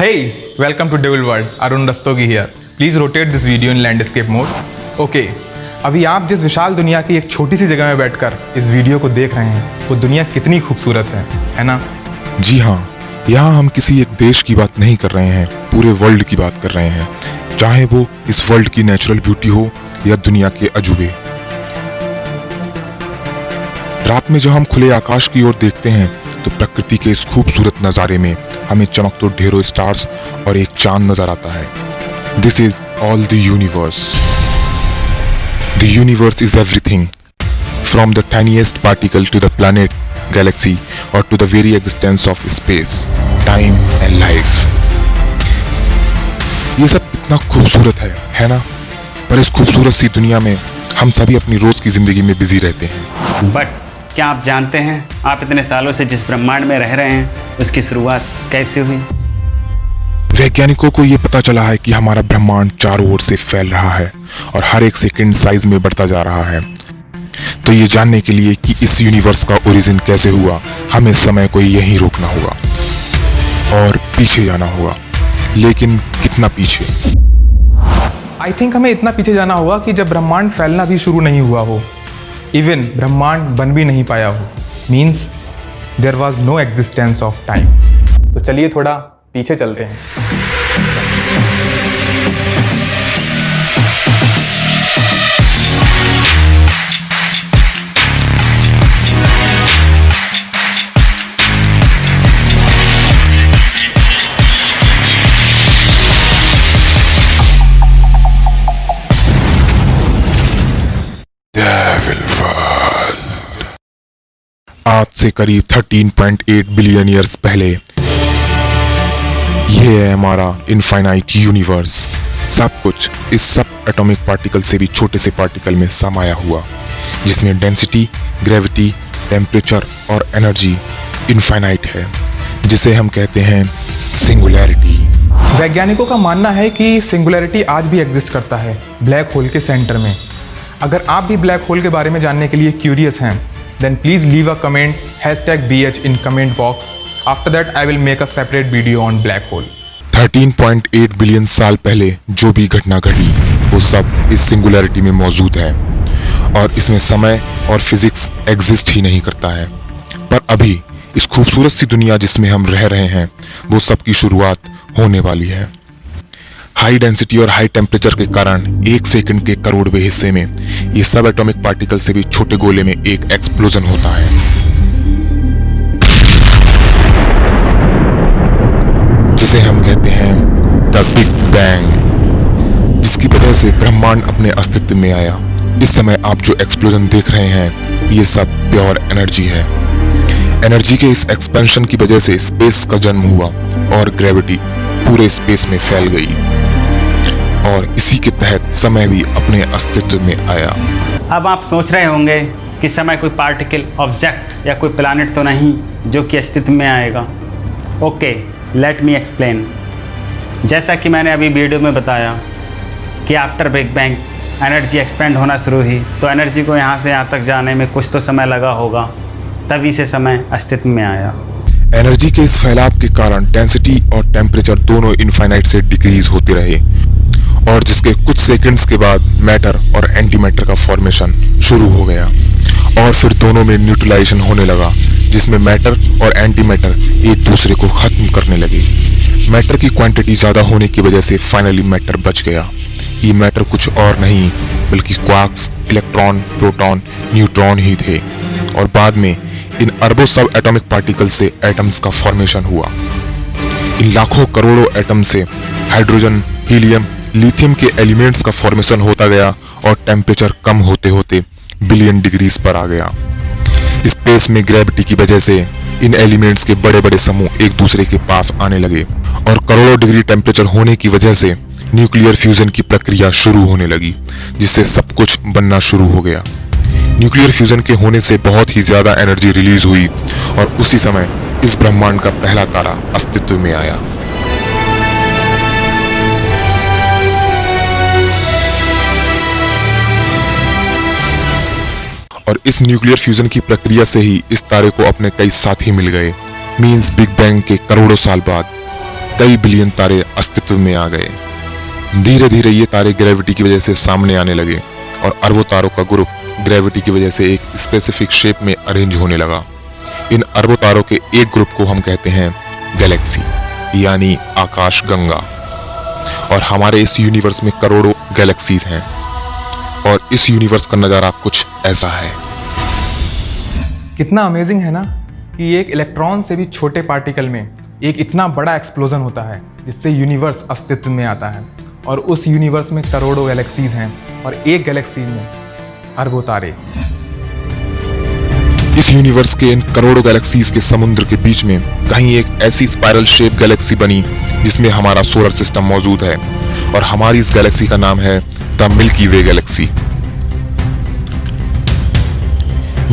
Hey, welcome to Devil World. Arun Rastogi here. Please rotate this video in landscape mode. Okay, अभी आप जिस विशाल दुनिया की एक छोटी सी जगह में बैठकर इस वीडियो को देख रहे हैं, वो दुनिया कितनी खूबसूरत है ना? जी हाँ, यहाँ हम किसी एक देश की बात नहीं कर रहे हैं, पूरे वर्ल्ड की बात कर रहे हैं, चाहे वो इस वर्ल्ड की नेचुरल ब्यूटी हो या दुनिया के अजूबे। रात में जब हम खुले आकाश की ओर देखते हैं तो प्रकृति के इस खूबसूरत नज़ारे में हमें चमकते ढेरों स्टार्स और एक चांद नजर आता है। This is all the universe. The universe is everything, from the tiniest particle to the planet, galaxy और to the very existence of space, time and life. ये सब कितना खूबसूरत है ना? पर इस खूबसूरत सी दुनिया में हम सभी अपनी रोज की जिंदगी में बिजी रहते हैं। बट क्या आप जानते हैं, आप इतने सालों से जिस ब्रह्मांड में रह रहे हैं उसकी शुरुआत कैसे हुई? वैज्ञानिकों को ये पता चला है कि हमारा ब्रह्मांड चारों ओर से फैल रहा है और हर एक सेकंड साइज में बढ़ता जा रहा है। तो ये जानने के लिए कि इस यूनिवर्स का ओरिजिन कैसे हुआ, हमें समय को यहीं रोकना होगा और पीछे जाना होगा। लेकिन कितना पीछे? आई थिंक हमें इतना पीछे जाना होगा कि जब ब्रह्मांड फैलना भी शुरू नहीं हुआ हो, इवन ब्रह्मांड बन भी नहीं पाया हो, means there was no existence of time. तो चलिए थोड़ा पीछे चलते हैं। आज से करीब 13.8 बिलियन ईयर्स पहले यह है हमारा इनफाइनाइट यूनिवर्स। सब कुछ इस सब एटॉमिक पार्टिकल से भी छोटे से पार्टिकल में समाया हुआ, जिसमें डेंसिटी, ग्रेविटी, टेम्परेचर और एनर्जी इनफाइनाइट है, जिसे हम कहते हैं सिंगुलैरिटी। वैज्ञानिकों का मानना है कि सिंगुलैरिटी आज भी एग्जिस्ट करता है ब्लैक होल के सेंटर में। अगर आप भी ब्लैक होल के बारे में जानने के लिए क्यूरियस हैं, then please leave a comment #BH in comment box. After that I will make a separate video on black hole. 13.8 billion साल पहले जो भी घटना घटी वो सब इस सिंगुलैरिटी में मौजूद है और इसमें समय और फिजिक्स एग्जिस्ट ही नहीं करता है। पर अभी इस खूबसूरत सी दुनिया जिसमें हम रह रहे हैं वो सब की शुरुआत होने वाली है। हाई डेंसिटी और हाई टेम्परेचर के कारण एक सेकंड के करोड़वें हिस्से में ये सब एटॉमिक पार्टिकल से भी छोटे गोले में एक एक्सप्लोजन होता है, जिसे हम कहते हैं द बिग बैंग, जिसकी वजह से ब्रह्मांड अपने अस्तित्व में आया। इस समय आप जो एक्सप्लोजन देख रहे हैं ये सब प्योर एनर्जी है। एनर्जी के इस एक्सपेंशन की वजह से स्पेस का जन्म हुआ और ग्रेविटी पूरे स्पेस में फैल गई और इसी के तहत समय भी अपने अस्तित्व में आया। अब आप सोच रहे होंगे कि समय कोई पार्टिकल, ऑब्जेक्ट या कोई प्लैनेट तो नहीं जो कि अस्तित्व में आएगा। Okay, let me explain. जैसा कि मैंने अभी वीडियो में बताया कि after big bang energy expand होना शुरू हुई, तो एनर्जी को यहाँ से यहाँ तक जाने में कुछ तो समय लगा होगा, तभी से समय अस्तित्व में आया। एनर्जी के इस फैलाव के कारण डेंसिटी और टेम्परेचर दोनों इनफाइनाइट से डिक्रीज होते रहे और जिसके कुछ सेकंड्स के बाद मैटर और एंटी मैटर का फॉर्मेशन शुरू हो गया और फिर दोनों में न्यूट्रलाइजेशन होने लगा, जिसमें मैटर और एंटी मैटर एक दूसरे को खत्म करने लगे। मैटर की क्वांटिटी ज़्यादा होने की वजह से फाइनली मैटर बच गया। ये मैटर कुछ और नहीं बल्कि क्वार्क्स, इलेक्ट्रॉन, प्रोटॉन, न्यूट्रॉन ही थे और बाद में इन अरबों सब एटॉमिक पार्टिकल से एटम्स का फॉर्मेशन हुआ। इन लाखों करोड़ों एटम से हाइड्रोजन, हीलियम, लिथियम के एलिमेंट्स का फॉर्मेशन होता गया और टेम्परेचर कम होते होते बिलियन डिग्रीज पर आ गया। स्पेस में ग्रेविटी की वजह से इन एलिमेंट्स के बड़े बड़े समूह एक दूसरे के पास आने लगे और करोड़ों डिग्री टेम्परेचर होने की वजह से न्यूक्लियर फ्यूजन की प्रक्रिया शुरू होने लगी, जिससे सब कुछ बनना शुरू हो गया। न्यूक्लियर फ्यूजन के होने से बहुत ही ज्यादा एनर्जी रिलीज हुई और उसी समय इस ब्रह्मांड का पहला तारा अस्तित्व में आया। और इस न्यूक्लियर फ्यूजन की प्रक्रिया से ही इस तारे को अपने कई साथी मिल गए। मींस बिग बैंग के करोड़ों साल बाद कई बिलियन तारे अस्तित्व में आ गए। धीरे धीरे ये तारे ग्रेविटी की वजह से सामने आने लगे और अरबों तारों का ग्रुप ग्रेविटी की वजह से एक स्पेसिफिक शेप में अरेंज होने लगा। इन अरबों तारों के एक ग्रुप को हम कहते हैं गैलेक्सी यानी आकाश गंगा। और हमारे इस यूनिवर्स में करोड़ों गैलेक्सीज हैं और इस यूनिवर्स का नज़ारा कुछ ऐसा है। कितना अमेजिंग है ना कि एक इलेक्ट्रॉन से भी छोटे पार्टिकल में एक इतना बड़ा एक्सप्लोजन होता है जिससे यूनिवर्स अस्तित्व में आता है। और उस यूनिवर्स में करोड़ों गैलेक्सीज हैं और एक गैलेक्सी में अरबों तारे। इस यूनिवर्स के इन करोड़ों गैलेक्सीज के समुद्र के बीच में कहीं एक ऐसी स्पाइरल शेप गैलेक्सी बनी जिसमें हमारा सोलर सिस्टम मौजूद है और हमारी इस गैलेक्सी का नाम है the milky way Galaxy.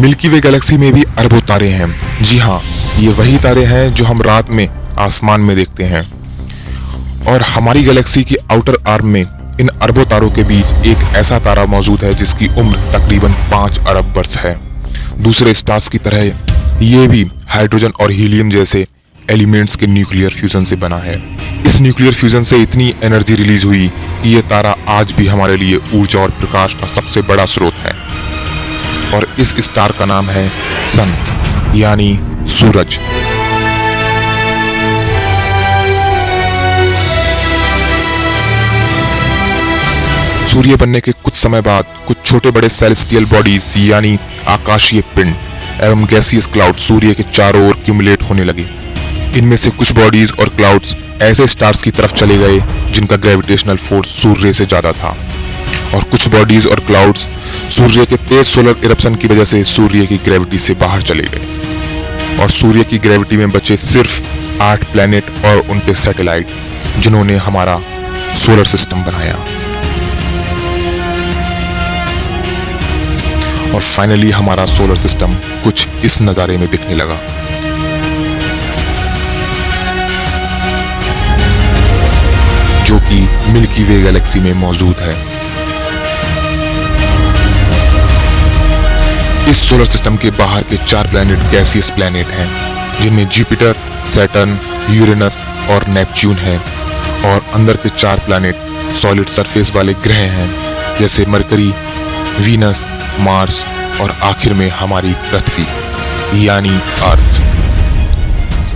Milky way Galaxy में भी अरबों तारे हैं। जी हाँ, ये वही तारे हैं जो हम रात में आसमान में देखते हैं। और हमारी गैलेक्सी की आउटर आर्म में इन अरबों तारों के बीच एक ऐसा तारा मौजूद है जिसकी उम्र तकरीबन 5 अरब वर्ष है। दूसरे स्टार्स की तरह ये भी हाइड्रोजन और हीलियम जैसे एलिमेंट्स के न्यूक्लियर फ्यूजन से बना है। इस न्यूक्लियर फ्यूजन से इतनी एनर्जी रिलीज हुई कि ये तारा आज भी हमारे लिए ऊर्जा और प्रकाश का सबसे बड़ा स्रोत है। और इस स्टार का नाम है सन यानी सूरज। सूर्य बनने के कुछ समय बाद कुछ छोटे बड़े सेलेस्टियल बॉडीज यानी आकाशीय पिंड एवं गैसियस क्लाउड सूर्य के चारों ओर क्यूमुलेट होने लगे। इनमें से कुछ बॉडीज और क्लाउड्स ऐसे स्टार्स की तरफ चले गए जिनका ग्रेविटेशनल फोर्स सूर्य से ज्यादा था और कुछ बॉडीज और क्लाउड्स सूर्य के तेज सोलर इरप्शन की वजह से सूर्य की ग्रेविटी से बाहर चले गए और सूर्य की ग्रेविटी में बचे सिर्फ 8 प्लैनेट और उनके सैटेलाइट जिन्होंने हमारा सोलर सिस्टम बनाया। और फाइनली हमारा सोलर सिस्टम कुछ इस नज़ारे में दिखने लगा। जो कि मिल्की वे गैलेक्सी में मौजूद है। इस सोलर सिस्टम के बाहर के 4 प्लैनेट गैसियस प्लैनेट हैं जिनमें जुपिटर, सैटर्न, यूरेनस और नेपच्यून हैं और अंदर के 4 प्लैनेट सॉलिड सरफेस वाले ग्रह हैं जैसे मरकरी, वीनस, मार्स और आखिर में हमारी पृथ्वी यानी अर्थ।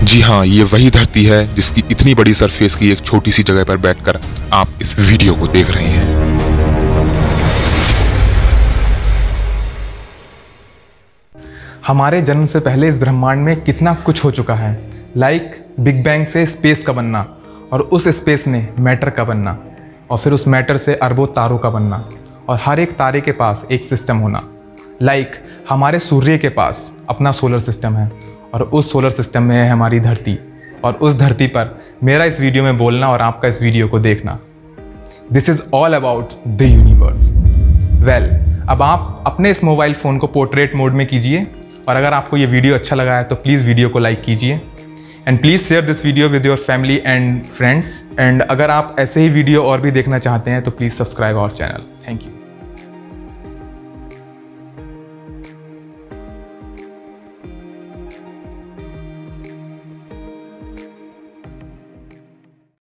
जी हाँ, ये वही धरती है जिसकी इतनी बड़ी सरफेस की एक छोटी सी जगह पर बैठकर आप इस वीडियो को देख रहे हैं। हमारे जन्म से पहले इस ब्रह्मांड में कितना कुछ हो चुका है। लाइक बिग बैंग से स्पेस का बनना और उस स्पेस में मैटर का बनना और फिर उस मैटर से अरबों तारों का बनना और हर एक तारे के पास एक सिस्टम होना। लाइक हमारे सूर्य के पास अपना सोलर सिस्टम है और उस सोलर सिस्टम में है हमारी धरती और उस धरती पर मेरा इस वीडियो में बोलना और आपका इस वीडियो को देखना। This is all about the universe. Well, अब आप अपने इस मोबाइल फ़ोन को पोर्ट्रेट मोड में कीजिए और अगर आपको ये वीडियो अच्छा लगा है तो प्लीज़ वीडियो को लाइक कीजिए and please share this video with your family and friends. And अगर आप ऐसे ही वीडियो और भी देखना चाहते हैं तो please subscribe our channel. Thank you.